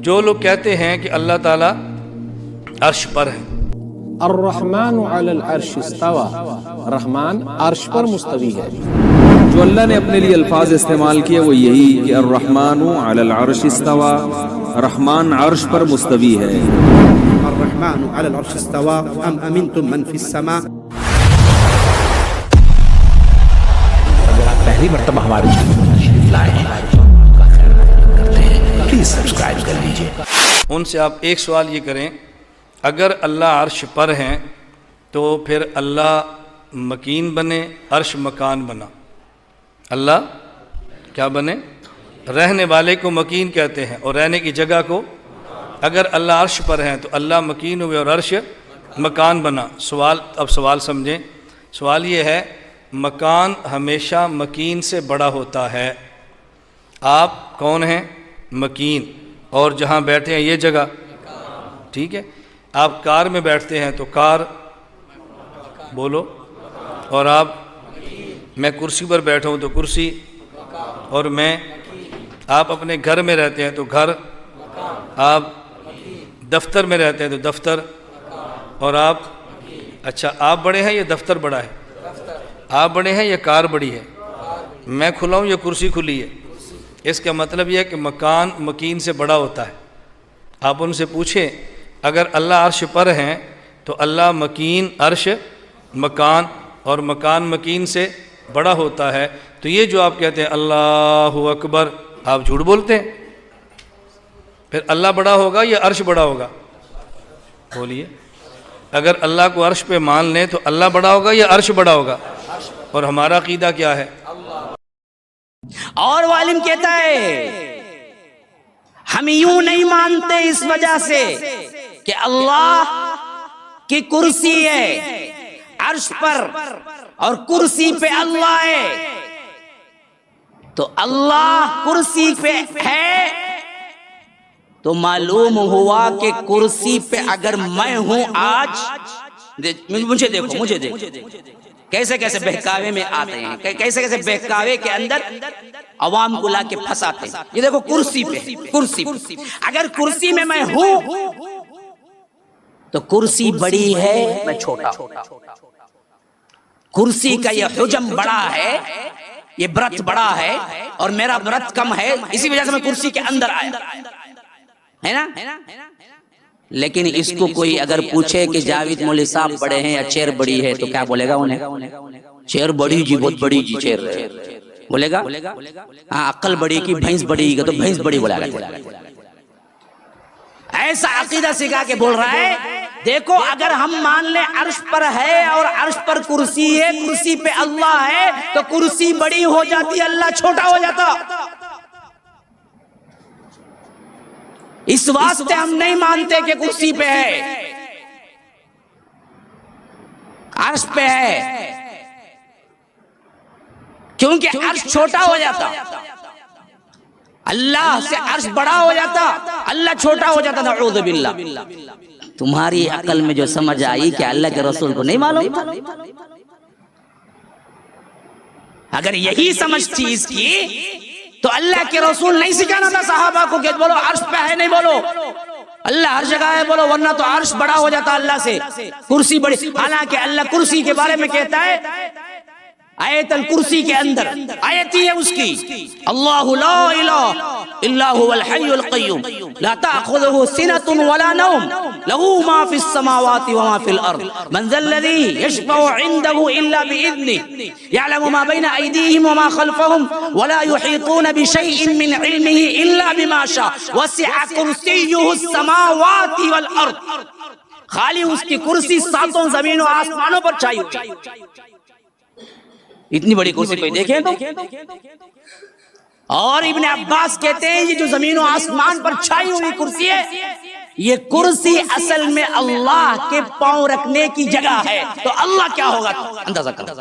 جو لوگ کہتے ہیں کہ اللہ تعالیٰ عرش پر ہے، الرحمن علی العرش استوى، رحمان عرش پر مستوی ہے۔ جو اللہ نے اپنے لیے الفاظ استعمال کیے وہ یہی کہ الرحمن علی العرش استوى، رحمان عرش پر مستوی ہے۔ الرحمن علی العرش استوى ام امنتم من فی السماء۔ اگر آپ پہلی مرتبہ ہمارے چینل شریف لائے ہیں کرتے ہیں پلیز سبسکرائب کر لیجئے۔ ان سے آپ ایک سوال یہ کریں، اگر اللہ عرش پر ہیں تو پھر اللہ مکین بنے، عرش مکان بنا؟ اللہ کیا بنے؟ رہنے والے کو مکین کہتے ہیں اور رہنے کی جگہ کو، اگر اللہ عرش پر ہیں تو اللہ مکین ہوئے اور عرش مکان بنا۔ سوال سمجھیں، سوال یہ ہے، مکان ہمیشہ مکین سے بڑا ہوتا ہے۔ آپ کون ہیں؟ مکین، اور جہاں بیٹھے ہیں یہ جگہ، ٹھیک ہے؟ آپ کار میں بیٹھتے ہیں تو کار بولو، اور میں کرسی پر بیٹھا ہوں تو کرسی، اور آپ اپنے گھر میں رہتے ہیں تو گھر، آپ دفتر میں رہتے ہیں تو دفتر، اور اچھا آپ بڑے ہیں یا دفتر بڑا ہے؟ آپ بڑے ہیں یا کار بڑی ہے؟ میں کھلا ہوں یا کرسی کھلی ہے؟ اس کا مطلب یہ ہے کہ مکان مکین سے بڑا ہوتا ہے۔ آپ ان سے پوچھیں، اگر اللہ عرش پر ہیں تو اللہ مکین، عرش مکان، اور مکان مکین سے بڑا ہوتا ہے، تو یہ جو آپ کہتے ہیں اللہ اکبر، آپ جھوٹ بولتے ہیں۔ پھر اللہ بڑا ہوگا یا عرش بڑا ہوگا؟ بولیے، اگر اللہ کو عرش پہ مان لیں تو اللہ بڑا ہوگا یا عرش بڑا ہوگا؟ اور ہمارا عقیدہ کیا ہے؟ اور عالم کہتا ہے ہم یوں نہیں مانتے اس وجہ سے کہ اللہ کی کرسی ہے عرش پر اور کرسی پہ اللہ ہے، تو اللہ کرسی پہ ہے تو معلوم ہوا کہ کرسی پہ اگر میں ہوں آج، مجھے دیکھو کیسے کیسے بہکاوے میں آتے ہیں، کیسے کیسے بہکاوے کے اندر عوام کو لا کے پھنساتے ہیں۔ یہ دیکھو کرسی پہ، اگر کرسی میں میں ہوں تو کرسی بڑی ہے، میں چھوٹا ہوں۔ کرسی کا یہ حجم بڑا ہے، یہ برت بڑا ہے اور میرا برت کم ہے، اسی وجہ سے میں کرسی کے اندر آیا، ہے نا؟ لیکن اس کو کوئی اگر پوچھے کہ جاوید مولی صاحب بڑے ہیں یا چیر بڑی ہے تو کیا بولے گا؟ انہیں چیر بڑی جی، بہت بڑی جی چیر بولے گا۔ ہاں، عقل بڑی کی بھینس بڑی گا تو بھینس بڑی بولا گا۔ ایسا عقیدہ سکھا کے بول رہا ہے۔ دیکھو اگر ہم مان لیں عرش پر ہے اور عرش پر کرسی ہے، کرسی پہ اللہ ہے، تو کرسی بڑی ہو جاتی، اللہ چھوٹا ہو جاتا۔ اس واسطے ہم نہیں مانتے کہ کرسی پہ ہے، عرش پہ ہے، کیونکہ عرش چھوٹا ہو جاتا، اللہ سے عرش بڑا ہو جاتا، اللہ چھوٹا ہو جاتا۔ نعوذ باللہ۔ تمہاری عقل میں جو سمجھ آئی کہ اللہ کے رسول کو نہیں معلوم تھا؟ اگر یہی سمجھ تھی اس کی تو اللہ کے رسول نہیں سکھانا تھا صحابہ کو کہ بولو عرش پہ ہے، نہیں بولو اللہ ہر جگہ ہے بولو، ورنہ تو عرش بڑا ہو جاتا اللہ سے، کرسی بڑی۔ حالانکہ اللہ کرسی کے بارے میں کہتا ہے آیت الکرسی کے اندر، آیت ہی ہے اس کی، اللہ لا الہ الا هو الحی القیوم لا تأخذه سنة ولا نوم له ما في السماوات وما في الارض من ذا الذي يشفع عنده الا باذنه يعلم ما بين ايديهم وما خلفهم ولا يحيطون بشيء من علمه الا بما شاء وسع كرسيه السماوات والارض۔ خالی اس کی کرسی ساتوں زمین و آسمانوں پر چھائی ہوئی، اتنی بڑی کرسی کوئی دیکھیں تو۔ اور ابن عباس کہتے ہیں یہ جو زمین و آسمان پر چھائی ہوئی کرسی ہے، یہ کرسی اصل میں اللہ کے پاؤں رکھنے کی جگہ ہے، تو اللہ کیا ہوگا اندازہ کرو۔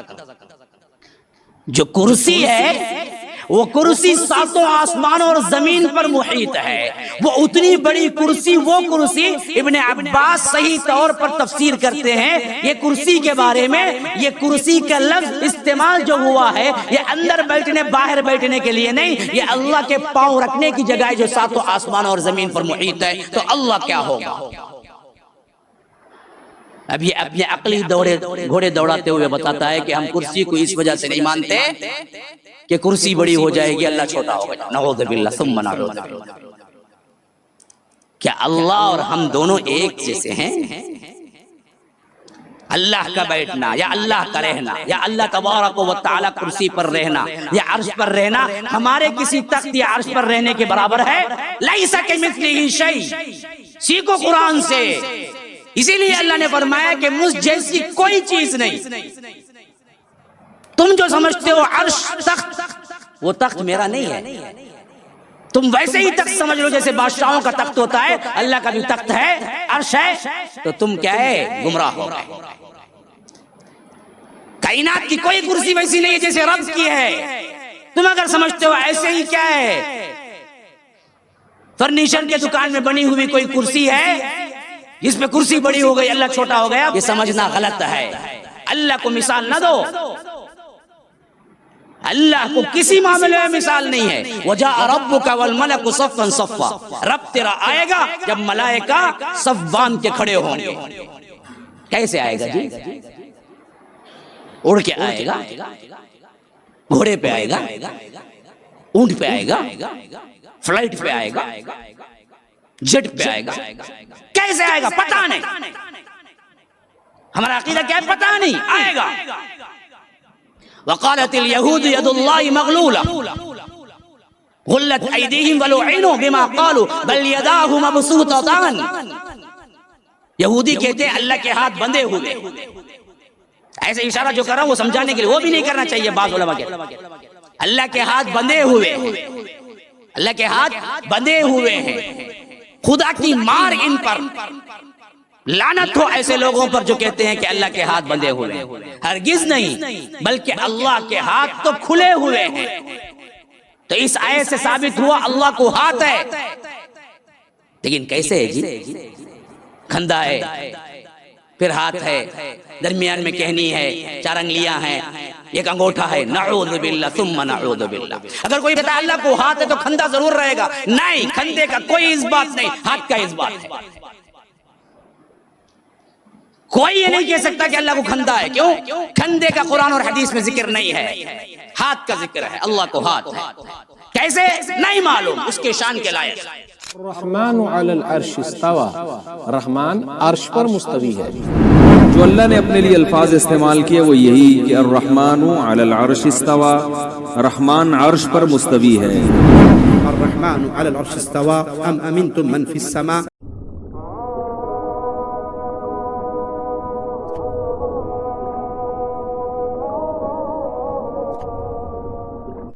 جو کرسی ہے وہ کرسی ساتوں آسمانوں اور زمین پر محیط ہے. وہ اتنی بڑی کرسی، وہ کرسی ابن عباس صحیح طور پر تفسیر کرتے ہیں یہ کرسی کے بارے میں، یہ کرسی کا لفظ استعمال جو ہوا ہے یہ اندر بیٹھنے باہر بیٹھنے کے لیے نہیں، یہ اللہ کے پاؤں رکھنے کی جگہ ہے جو ساتوں آسمانوں اور زمین پر محیط ہے. تو اللہ کیا ہوگا؟ اب یہ اپنے عقلی گھوڑے دوڑاتے ہوئے بتاتا ہے کہ ہم کرسی کو اس وجہ سے نہیں مانتے کہ کرسی بڑی ہو جائے گی اللہ چھوٹا ہوگا. نعوذ باللہ ثم نعوذ باللہ. کیا اللہ اور ہم دونوں ایک جیسے ہیں؟ اللہ کا بیٹھنا یا اللہ کا رہنا یا اللہ تبارک و تعالی کرسی پر رہنا یا عرش پر رہنا ہمارے کسی تخت یا عرش پر رہنے کے برابر ہے؟ لیس کمثلہ شیء. سیکھو قرآن سے. اسی لیے اللہ نے فرمایا کہ مجھ جیسی کوئی چیز نہیں. تم جو سمجھتے ہو عرش تخت، وہ تخت میرا نہیں ہے. تم ویسے ہی تخت سمجھ لو جیسے بادشاہوں کا تخت ہوتا ہے. اللہ کا بھی تخت ہے، عرش ہے. تو تم کیا ہے؟ گمراہ ہو گئے. کائنات کی کوئی کرسی ویسی نہیں ہے جیسے رب کی ہے. تم اگر سمجھتے ہو ایسے ہی کیا ہے، فرنیچر کے دکان میں بنی ہوئی کوئی کرسی ہے جس پہ کرسی بڑی ہو گئی اللہ چھوٹا ہو گیا، یہ سمجھنا غلط ہے. اللہ کو مثال نہ دو. اللہ کو کسی معاملے میں مثال نہیں ہے. وَجَاءَ رَبُّكَ وَالْمَلَكُ صَفًّا صَفًّا. رب تیرا آئے گا جب ملائکہ صف باندھ کے کھڑے ہوں گے. کیسے آئے گا جی؟ اڑ کے آئے گا، گھوڑے پہ آئے گا، اونٹ پہ آئے گا، فلائٹ پہ آئے گا، جٹ پہ آئے گا. کیسے آئے گا پتہ نہیں. ہمارا عقیدہ کیا ہے؟ پتہ نہیں. آئے گا. وقالت اليهود يد الله مغلولة غلت أيديهم ولعنوا بما قالوا بل يداه مبسوطتان. یہودی کہتے ہیں اللہ کے ہاتھ بندھے ہوئے. ایسے اشارہ جو کر رہا ہوں وہ سمجھانے کے لیے، وہ بھی نہیں کرنا چاہیے. بعض علماء کہتے ہیں اللہ کے ہاتھ بندھے ہوئے ہیں. اللہ کے ہاتھ بندھے ہوئے ہیں. خدا کی مار ان پر، لعنت ہو ایسے لوگوں پر جو کہتے ہیں کہ اللہ کے ہاتھ بندھے ہوئے ہیں. ہرگز نہیں، بلکہ اللہ کے ہاتھ تو کھلے ہوئے ہیں. تو اس آیت سے ثابت ہوا اللہ کو ہاتھ ہے. لیکن کیسے ہے جی؟ کھندا ہے، پھر ہاتھ ہے، درمیان میں کہنی ہے، 4 انگلیاں ہیں، ایک انگوٹھا ہے. نعوذ باللہ ثم نعوذ باللہ. اگر کوئی کہتا ہے اللہ کو ہاتھ ہے تو کھندا ضرور رہے گا. نہیں، کھندے کا کوئی اس بات نہیں، ہاتھ کا اس بات ہے. کوئی یہ نہیں کہہ سکتا کہ اللہ کو کھندا ہے. کیوں؟ کھندے کا قرآن اور حدیث میں ذکر نہیں ہے، ہاتھ کا ذکر ہے. اللہ کو ہاتھ ہے. کیسے؟ نہیں معلوم، اس کے شان کے لائق. الرحمن علی العرش استوى. رحمان عرش پر مستوی ہے. جو اللہ نے اپنے لیے الفاظ استعمال کیے وہ یہی کہ الرحمن علی العرش استوى، رحمان عرش پر مستوی ہے. الرحمن على العرش استوى أم أمنتم من في السماء